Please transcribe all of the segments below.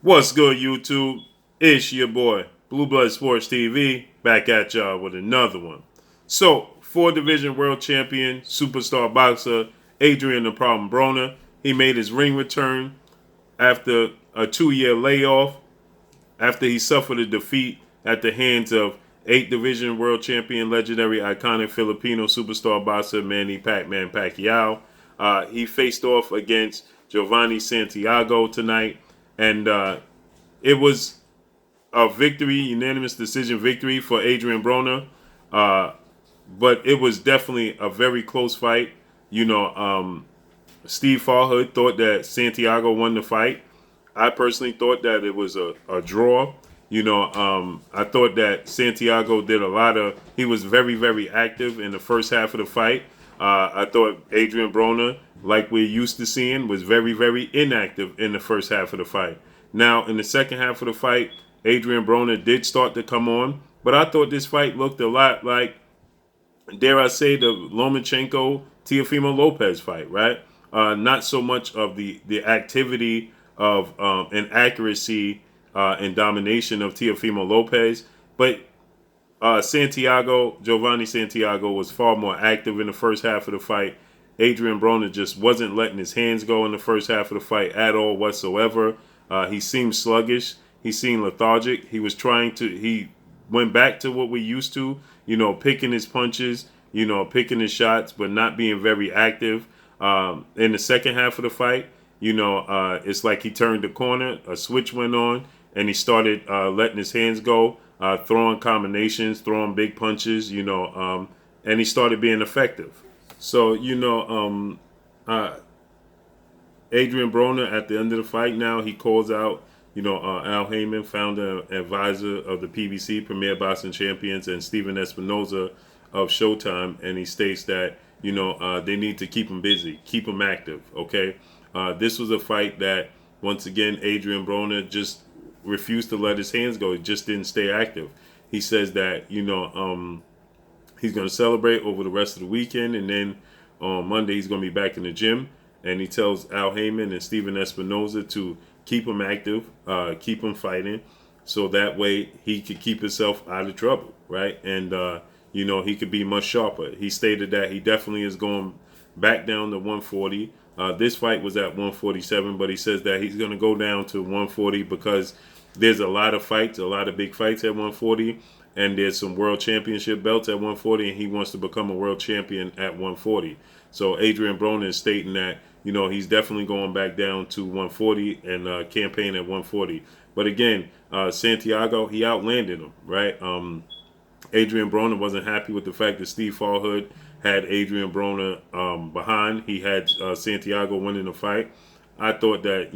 What's good, YouTube? It's your boy, Blue Blood Sports TV, back at y'all with another one. So, four-division world champion, superstar boxer, Adrien the Problem Broner, he made his ring return after a 2-year layoff, after he suffered a defeat at the hands of 8th-division world champion, legendary, iconic Filipino superstar boxer Manny Pac-Man Pacquiao. He faced off against Giovanni Santiago tonight, and it was a victory, unanimous decision victory for Adrien Broner. Uh, but it was definitely a very close fight. Steve Fallhood thought that Santiago won the fight. I personally thought that it was a draw. I thought that Santiago did he was very, very active in the first half of the fight. I thought Adrien Broner, like we're used to seeing, was very, very inactive in the first half of the fight. Now, in the second half of the fight, Adrien Broner did start to come on, but I thought this fight looked a lot like, dare I say, the Lomachenko Teofimo Lopez fight, right? Not so much of the activity of and accuracy and domination of Teofimo Lopez, but Giovanni Santiago was far more active in the first half of the fight. Adrien Broner just wasn't letting his hands go in the first half of the fight at all whatsoever. He seemed sluggish. He seemed lethargic. He went back to what we used to, picking his punches, picking his shots, but not being very active. In the second half of the fight, it's like he turned the corner, a switch went on, and he started letting his hands go, throwing combinations, throwing big punches, and he started being effective. So, Adrien Broner, at the end of the fight now, he calls out, Al Haymon, founder and advisor of the PBC, Premier Boxing Champions, and Stephen Espinoza of Showtime, and he states that, they need to keep him busy, keep him active, okay? This was a fight that, once again, Adrien Broner just refused to let his hands go. He just didn't stay active. He says that, he's going to celebrate over the rest of the weekend, and then on Monday he's going to be back in the gym. And he tells Al Haymon and Stephen Espinoza to keep him active, keep him fighting, so that way he could keep himself out of trouble, right? And, he could be much sharper. He stated that he definitely is going back down to 140. This fight was at 147, but he says that he's going to go down to 140 because there's a lot of fights, a lot of big fights at 140, and there's some world championship belts at 140, and he wants to become a world champion at 140. So Adrien Broner is stating that, he's definitely going back down to 140 and campaign at 140. But again, Santiago, he outlanded him, right? Adrien Broner wasn't happy with the fact that Steve Fallhood had Adrien Broner behind. He had Santiago winning the fight. I thought that,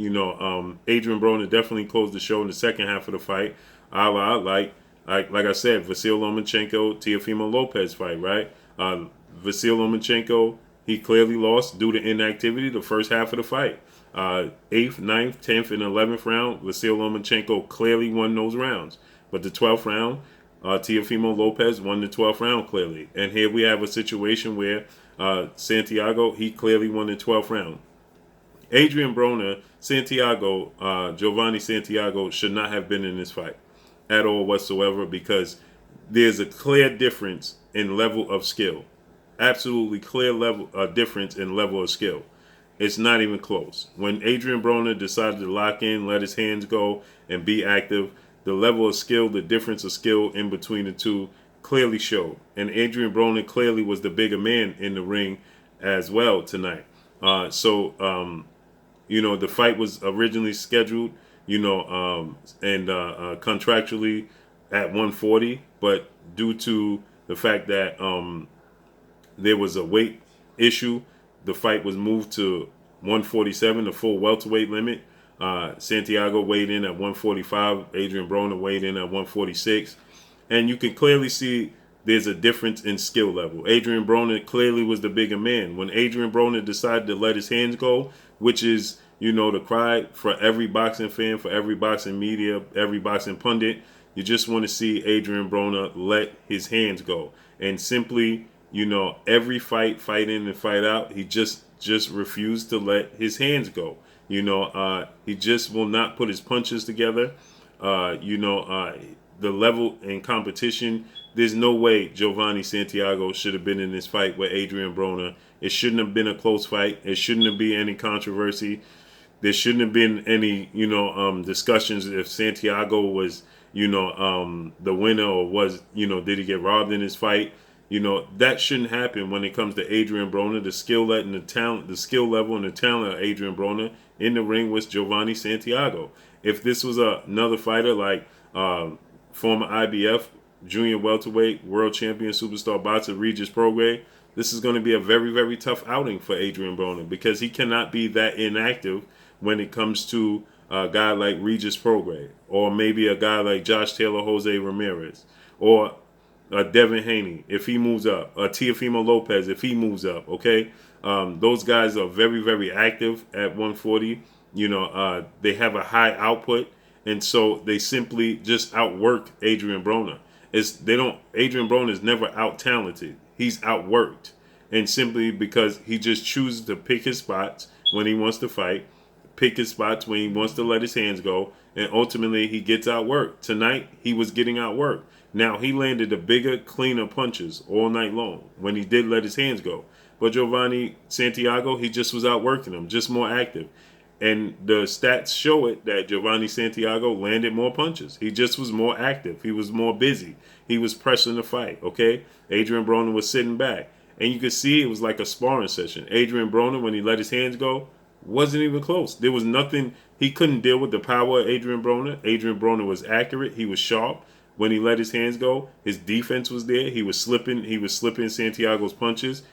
Adrien Broner definitely closed the show in the second half of the fight. Like I said, Vasil Lomachenko, Teofimo Lopez fight, right? Vasil Lomachenko, he clearly lost due to inactivity the first half of the fight. 8th, 9th, 10th, and 11th round, Vasil Lomachenko clearly won those rounds. But the 12th round, Teofimo Lopez won the 12th round clearly. And here we have a situation where Santiago, he clearly won the 12th round. Adrien Broner, Giovanni Santiago should not have been in this fight at all whatsoever, because there's a clear difference in level of skill. Absolutely clear difference in level of skill. It's not even close. When Adrien Broner decided to lock in, let his hands go, and be active, the level of skill, the difference of skill in between the two clearly showed. And Adrien Broner clearly was the bigger man in the ring as well tonight. The fight was originally scheduled, and contractually at 140, but due to the fact that there was a weight issue, the fight was moved to 147, the full welterweight limit. Santiago weighed in at 145. Adrien Broner weighed in at 146. And you can clearly see there's a difference in skill level. Adrien Broner clearly was the bigger man. When Adrien Broner decided to let his hands go, which is, the cry for every boxing fan, for every boxing media, every boxing pundit, you just want to see Adrien Broner let his hands go. And simply, every fight in and fight out, he just refused to let his hands go. He just will not put his punches together. The level in competition, there's no way Giovanni Santiago should have been in this fight with Adrien Broner. It shouldn't have been a close fight. It shouldn't have been any controversy. There shouldn't have been any, discussions if Santiago was, the winner, or was, did he get robbed in his fight? That shouldn't happen when it comes to Adrien Broner. The skill level and the talent of Adrien Broner in the ring was Giovanni Santiago. If this was another fighter like former IBF junior welterweight world champion superstar boxer Regis Prograis, this is going to be a very, very tough outing for Adrien Broner, because he cannot be that inactive when it comes to a guy like Regis Prograis, or maybe a guy like Josh Taylor, Jose Ramirez, or Devin Haney if he moves up, Teofimo Lopez if he moves up. Okay, those guys are very, very active at 140. They have a high output, and so they simply just outwork Adrien Broner. Adrien Broner is never out talented. He's outworked, and simply because he just chooses to pick his spots when he wants to fight, pick his spots when he wants to let his hands go, and ultimately he gets outworked. Tonight he was getting outworked. Now, he landed the bigger, cleaner punches all night long when he did let his hands go. But Giovanni Santiago, he just was outworking him, just more active. And the stats show it that Giovanni Santiago landed more punches. He just was more active. He was more busy. He was pressing the fight, okay? Adrien Broner was sitting back. And you could see it was like a sparring session. Adrien Broner, when he let his hands go, wasn't even close. There was nothing. He couldn't deal with the power of Adrien Broner. Adrien Broner was accurate. He was sharp. When he let his hands go, his defense was there. He was slipping Santiago's punches.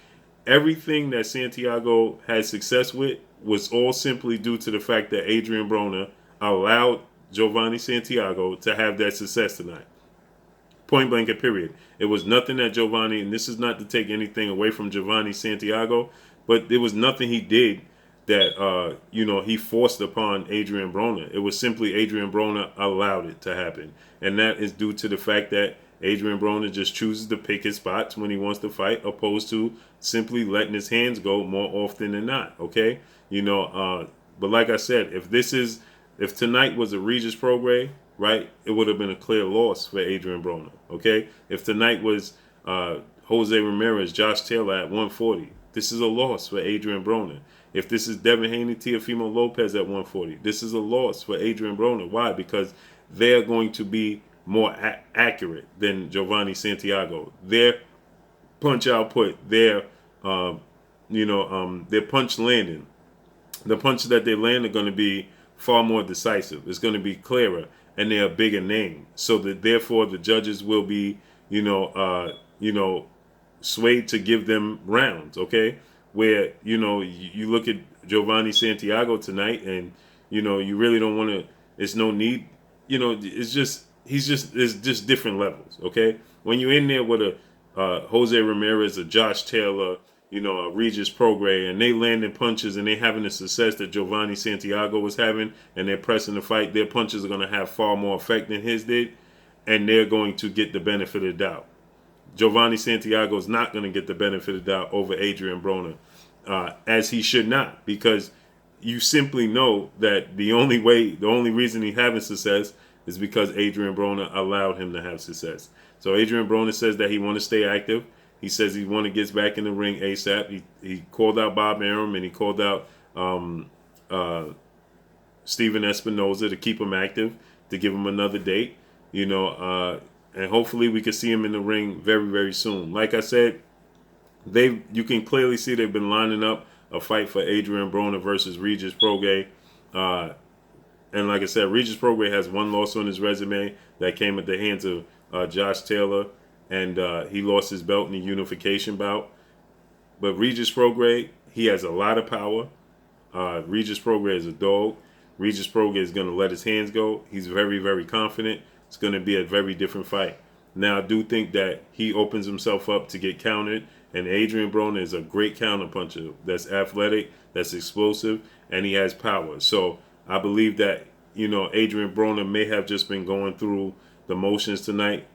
Everything that Santiago had success with was all simply due to the fact that Adrien Broner allowed Giovanni Santiago to have that success tonight. Point blank and period. It was nothing that Giovanni, and this is not to take anything away from Giovanni Santiago, but there was nothing he did that he forced upon Adrien Broner. It was simply Adrien Broner allowed it to happen, and that is due to the fact that Adrien Broner just chooses to pick his spots when he wants to fight, opposed to simply letting his hands go more often than not. Okay, but like I said, if tonight was a Regis Prograis, right, it would have been a clear loss for Adrien Broner. Okay, if tonight was Jose Ramirez, Josh Taylor at 140, this is a loss for Adrien Broner. If this is Devin Haney, Teofimo Lopez at 140, this is a loss for Adrien Broner. Why? Because they're going to be more accurate than Giovanni Santiago. Their punch output, their punch landing, the punches that they land are going to be far more decisive. It's going to be clearer, and they're a bigger name. So that therefore the judges will be, swayed to give them rounds. Okay. Where, you look at Giovanni Santiago tonight, and, you really don't want to, it's no need, it's just different levels, okay? When you're in there with a Jose Ramirez, a Josh Taylor, a Regis Prograis, and they landing punches and they having the success that Giovanni Santiago was having, and they're pressing the fight, their punches are going to have far more effect than his did, and they're going to get the benefit of the doubt. Giovanni Santiago is not going to get the benefit of the doubt over Adrien Broner, as he should not, because you simply know that the only reason he's having success is because Adrien Broner allowed him to have success. So Adrien Broner says that he want to stay active. He says he want to get back in the ring ASAP. He called out Bob Arum, and he called out Steven Espinoza to keep him active, to give him another date, and hopefully we can see him in the ring very, very soon. Like I said, you can clearly see they've been lining up a fight for Adrien Broner versus Regis Prograis. And like I said, Regis Prograis has one loss on his resume that came at the hands of Josh Taylor, and he lost his belt in the unification bout. But Regis Prograis, he has a lot of power. Regis Prograis is a dog. Regis Prograis is going to let his hands go. He's very, very confident. It's going to be a very different fight. Now, I do think that he opens himself up to get countered, and Adrien Broner is a great counterpuncher that's athletic, that's explosive, and he has power. So I believe that, Adrien Broner may have just been going through the motions tonight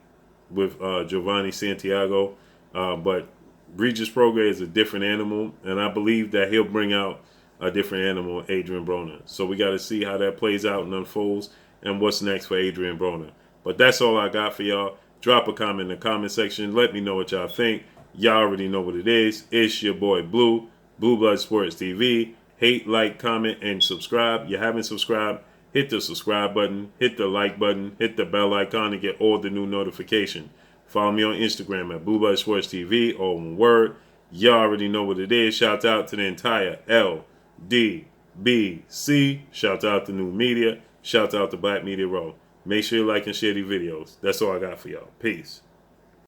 with Giovanni Santiago, but Regis Prograis is a different animal, and I believe that he'll bring out a different animal, Adrien Broner. So we got to see how that plays out and unfolds and what's next for Adrien Broner. But that's all I got for y'all. Drop a comment in the comment section. Let me know what y'all think. Y'all already know what it is. It's your boy Blue, Blue Blood Sports TV. Hate, like, comment, and subscribe. You haven't subscribed, hit the subscribe button, hit the like button, hit the bell icon to get all the new notifications. Follow me on Instagram at Blue Blood Sports TV, all one word. Y'all already know what it is. Shout out to the entire LDBC. Shout out to New Media. Shout out to Black Media Row. Make sure you like and share these videos. That's all I got for y'all. Peace.